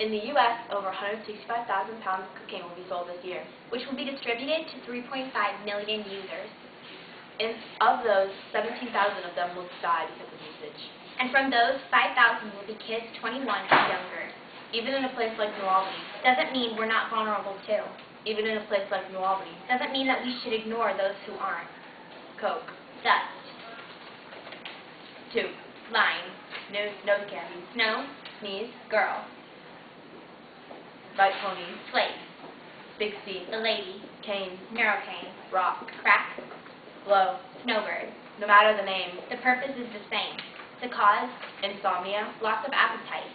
In the U.S., over 165,000 pounds of cocaine will be sold this year, which will be distributed to 3.5 million users. And of those, 17,000 of them will die because of usage. And from those, 5,000 will be kids 21 and younger. Even in a place like New Albany, Doesn't mean we're not vulnerable too. even in a place like New Albany, Doesn't mean that we should ignore those who aren't. Coke, Dust, tube, line, nose candy, snow, sneeze, girl, bike pony, slate, big C, the lady, cane, neurocane, rock, crack, blow. snowbird. No matter the name, The purpose is the same. The cause, insomnia, loss of appetite,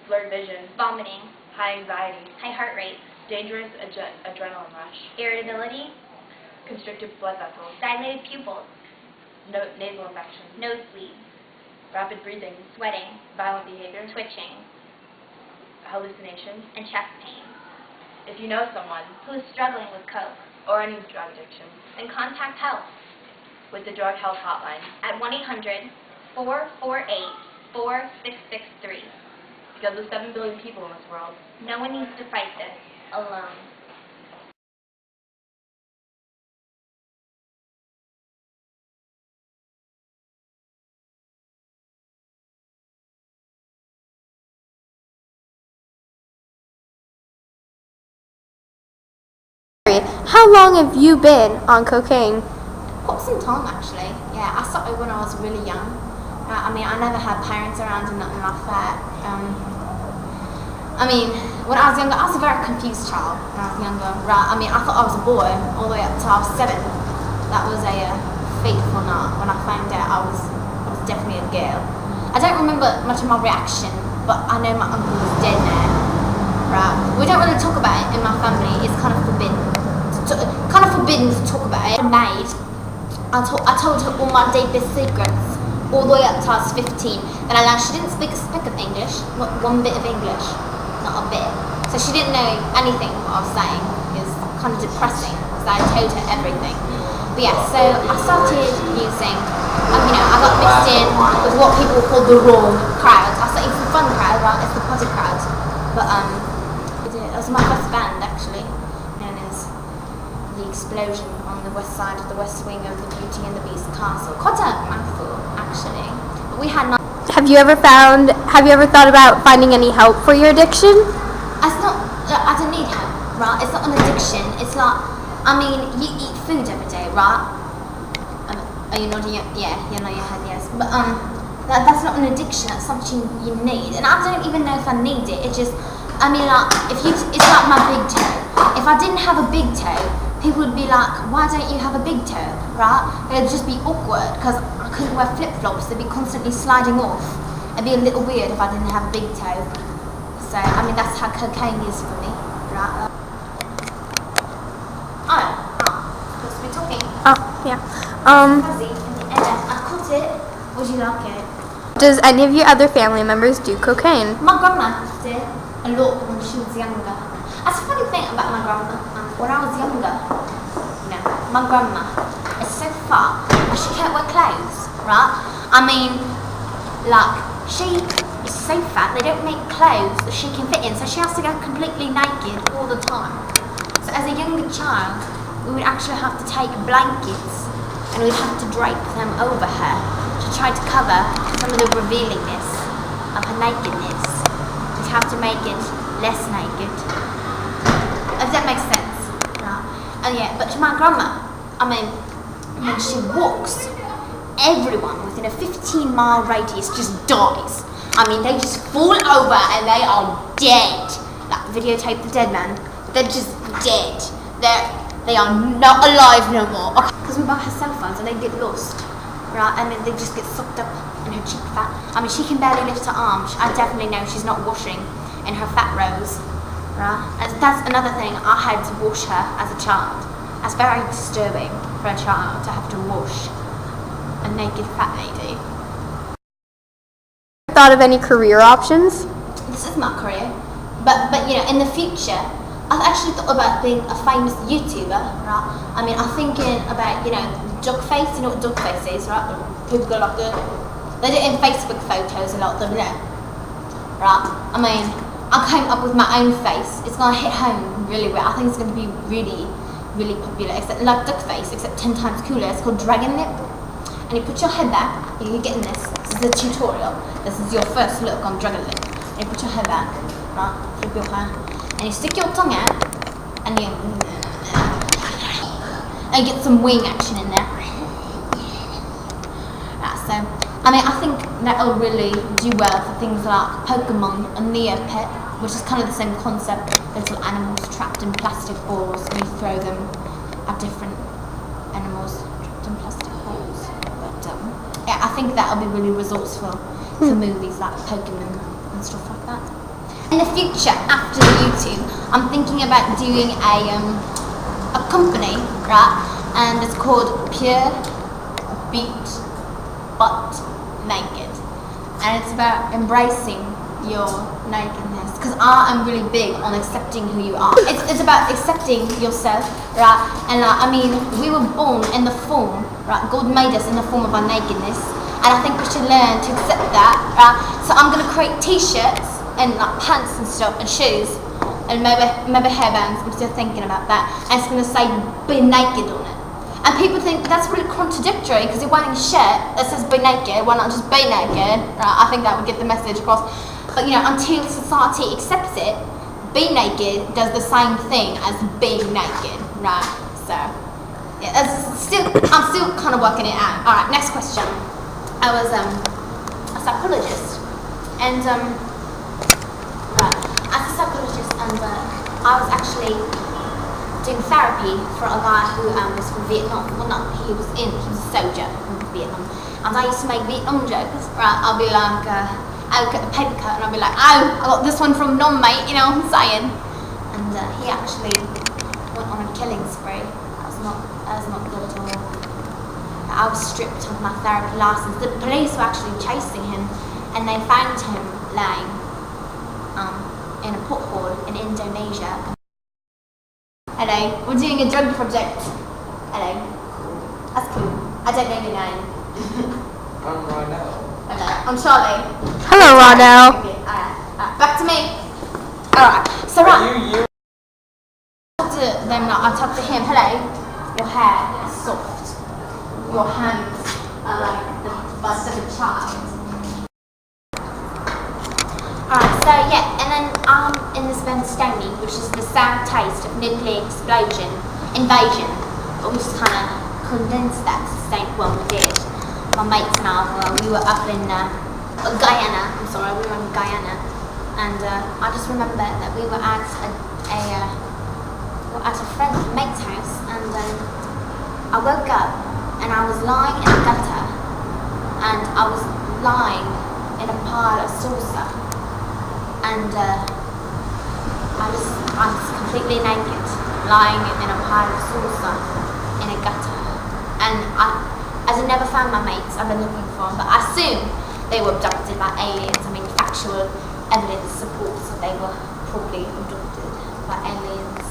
blurred vision, vomiting, high anxiety, high heart rate, dangerous adrenaline rush, irritability, constricted blood vessels, dilated pupils, nasal infection, nosebleed, rapid breathing, sweating, violent behavior, twitching, hallucinations. and chest pain. If you know someone Who is struggling with coke, or any drug addiction, then contact help with the Drug Health Hotline at 1-800-448-4663. because of 7 billion people in this world. No one needs to fight this alone. How long have you been on cocaine? Quite some time actually. Yeah, I started when I was really young. I mean, I never had parents around and nothing like that. I mean, when I was younger, I was a very confused child when I was younger. Right? I mean, I thought I was a boy all the way up till I was 7. That was a fateful night when I found out I was definitely a girl. I don't remember much of my reaction, but I know my uncle was dead now. Right? We don't really talk about it in my family. It's kind of forbidden. To talk about it. I told her all my deepest secrets, all the way up till I was 15. And I learned she didn't speak a speck of English, not one bit of English, not a bit. So she didn't know anything what I was saying. It was kind of depressing because I told her everything. But yeah, so I started using, I got mixed in with what people call the raw crowd. I started it's the fun crowd, right? It's the potty crowd. But it was my first band actually, known as The Explosion, on the west side of the west wing of the Beauty and the Beast castle. Quite a mouthful actually. But we had Have you ever thought about finding any help for your addiction? It's not, I don't need help, right? It's not an addiction. It's like, I mean, you eat food every day, right? Are you nodding? Yeah, you know your head, yes. But that's not an addiction. That's something you need. And I don't even know if I need it. It's just, I mean, like, it's like my big toe. If I didn't have a big toe, people would be like, why don't you have a big toe, right? It would just be awkward because I couldn't wear flip-flops. They'd be constantly sliding off. It'd be a little weird if I didn't have a big toe. So, I mean, that's how cocaine is for me, right? Supposed to be talking. Oh, yeah. Fuzzy in the air. I caught it. Would you like it? Does any of your other family members do cocaine? My grandma did a lot when she was younger. That's a funny thing about my grandma. When I was younger, my grandma is so fat and she can't wear clothes, right? I mean, like, she is so fat, they don't make clothes that she can fit in, so she has to go completely naked all the time. So as a younger child, we would actually have to take blankets and we'd have to drape them over her to try to cover some of the revealingness of her nakedness. We'd have to make it less naked. If that makes sense. And yeah, but my grandma, I mean, when she walks, everyone within a 15-mile radius just dies. I mean, they just fall over and they are dead. Like, videotape the dead man. They're just dead. They are not alive no more. Because we buy her cell phones and they get lost, right? And then they just get sucked up in her cheek fat. I mean, she can barely lift her arm. I definitely know she's not washing in her fat rows. Right? And that's another thing, I had to wash her as a child. That's very disturbing for a child to have to wash a naked fat lady. Thought of any career options? This is my career. But in the future, I've actually thought about being a famous YouTuber, right? I mean, I'm thinking about, duck face, you know what duck face is, right? People go like, they do it in Facebook photos a lot of them, right? I mean, I came up with my own face. It's gonna hit home really well. I think it's gonna be really, really popular. Except like duck face, except 10 times cooler. It's called dragon lip. And you put your head back. You're getting this. This is a tutorial. This is your first look on dragon lip. And you put your head back, right? Flip your hair, and you stick your tongue out, and you get some wing action in there. Right, so I mean, I think that'll really do well for things like Pokemon and Neopet, which is kind of the same concept. Little animals trapped in plastic balls, and you throw them at different animals trapped in plastic balls. But yeah, I think that'll be really resourceful for movies like Pokemon and stuff like that. In the future, after the YouTube, I'm thinking about doing a company, right? And it's called Pure Beat Butt Naked, and it's about embracing your nakedness, because I am really big on accepting who you are. It's about accepting yourself, right? And I mean, we were born in the form, right? God made us in the form of our nakedness, and I think we should learn to accept that, right? So I'm gonna create t-shirts and like pants and stuff and shoes and maybe hairbands. I'm still thinking about that, and it's gonna say "be naked" on it. And people think that's really contradictory because you're wearing a shirt that says "be naked." Why not just be naked? Right? I think that would get the message across. But you know, until society accepts it, be naked does the same thing as being naked, right? So yeah, I'm still kind of working it out. All right, next question. I was a psychologist, and as a psychologist, and I was actually doing therapy for a guy who was from Vietnam. Well, not he was a soldier from Vietnam, and I used to make Vietnam jokes. Right, I'll be like, I'll look at the paper cut and I'll be like, oh, I got this one from Nom, mate. You know what I'm saying? And he actually went on a killing spree. That was not good at all. I was stripped of my therapy license. The police were actually chasing him, and they found him lying in a pothole in Indonesia. Hello, we're doing a drug project. Hello. That's cool. I don't know your name. I'm Ronell. Okay, I'm Charlie. Hello, Ronell. Okay, alright. Back to me. Alright, so right. I talked to him. Hello. Your hair is soft. Your hands are like the bust of a child. Alright, so yeah, and then in this Benstoni, which is the sour taste of nuclear invasion, but we just kind of condensed that to say, well, we did. My mates and I, we were up in Guyana, and I just remember that we were at a friend's mate's house, and I woke up and I was lying in a gutter, and I was lying in a pile of salsa. And I was completely naked, lying in a pile of salsa in a gutter. And as I never found my mates, I've been looking for them, but I assume they were abducted by aliens. I mean, factual evidence supports that they were probably abducted by aliens.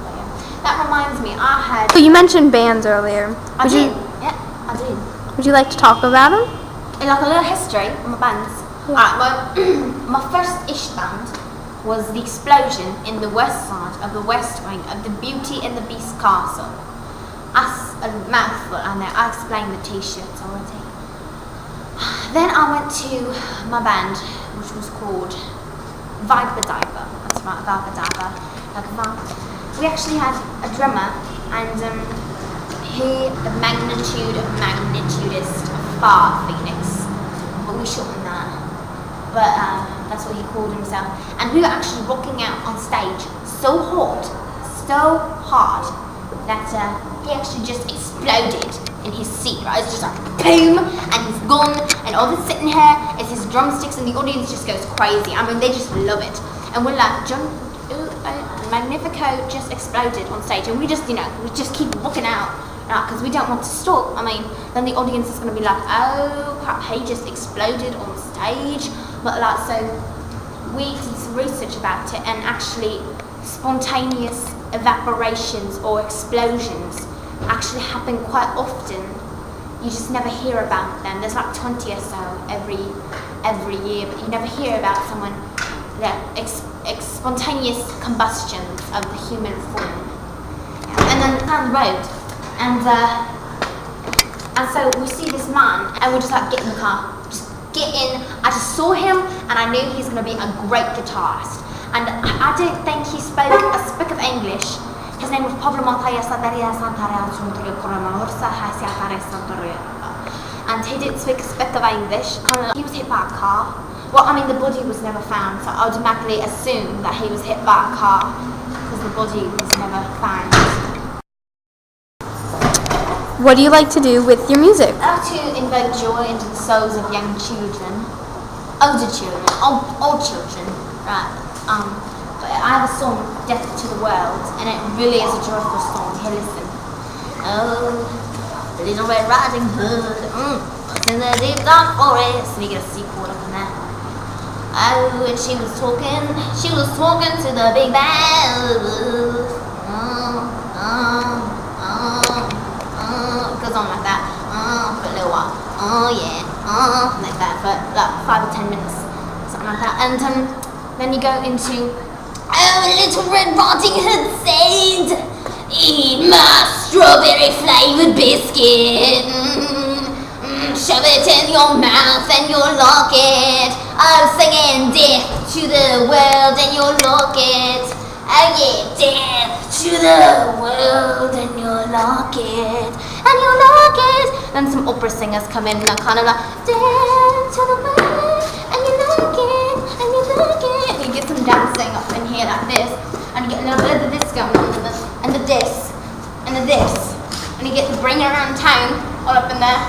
But yeah. That reminds me, I had... So you mentioned bands earlier. I did. Yeah, I did. Would you like to talk about them? In like a little history of my bands. Yeah. Alright, my first-ish band was The Explosion in the west side of the west wing of the Beauty and the Beast Castle. That's a mouthful, I know. I explained the t-shirts already. Then I went to my band, which was called Viper Diver. That's right, Viper Diver. We actually had a drummer, and he, the magnitudist of Far Phoenix, but we shortened that. But that's what he called himself. And we were actually rocking out on stage so hard, that he actually just exploded in his seat, right? It's just like boom, and he's gone, and all that's sitting here is his drumsticks, and the audience just goes crazy. I mean, they just love it. And we're like, Magnifico just exploded on stage, and we just keep rocking out, right? Because we don't want to stop. I mean, then the audience is going to be like, oh crap, he just exploded on stage. But like, so we did some research about it, and actually spontaneous evaporations or explosions actually happen quite often. You just never hear about them. There's like 20 or so every year, but you never hear about someone spontaneous combustions of the human form. And then down the road, and so we see this man, and we're just like, get in the car, just get in. I just saw him, and I knew he's going to be a great guitarist. And I don't think he spoke a speck of English. His name was Pablo Montoya Santaria Santaria Santaria Coromorsa Hasiatare Santaria. And he didn't speak a speck of English. He was hit by a car. Well, I mean, the body was never found, so I automatically assumed that he was hit by a car because the body was never found. What do you like to do with your music? I like to invoke joy into the souls of young children, older children, old children, right? But I have a song, Death to the World, and it really is a joyful song. Here, listen. Oh, the little Red Riding Hood, was in the deep dark forest. And you get a C chord up in there. Oh, and she was talking to the big bad. It goes on like that, for a little while, like that, for like 5 or 10 minutes, something like that, and then you go into, oh, little Red Riding Hood said, eat my strawberry flavoured biscuit, shove it in your mouth and you'll lock it, oh, singing death to the world and you'll lock it, oh yeah, death to the world and you'll lock it. And you lock it. Then some opera singers come in and they're kind of like, dance to the world, and you lock it, and you lock it. And you get some dancing up in here like this, and you get a little bit of the this going on, and the this, and the this, and you get the bring it around town all up in there.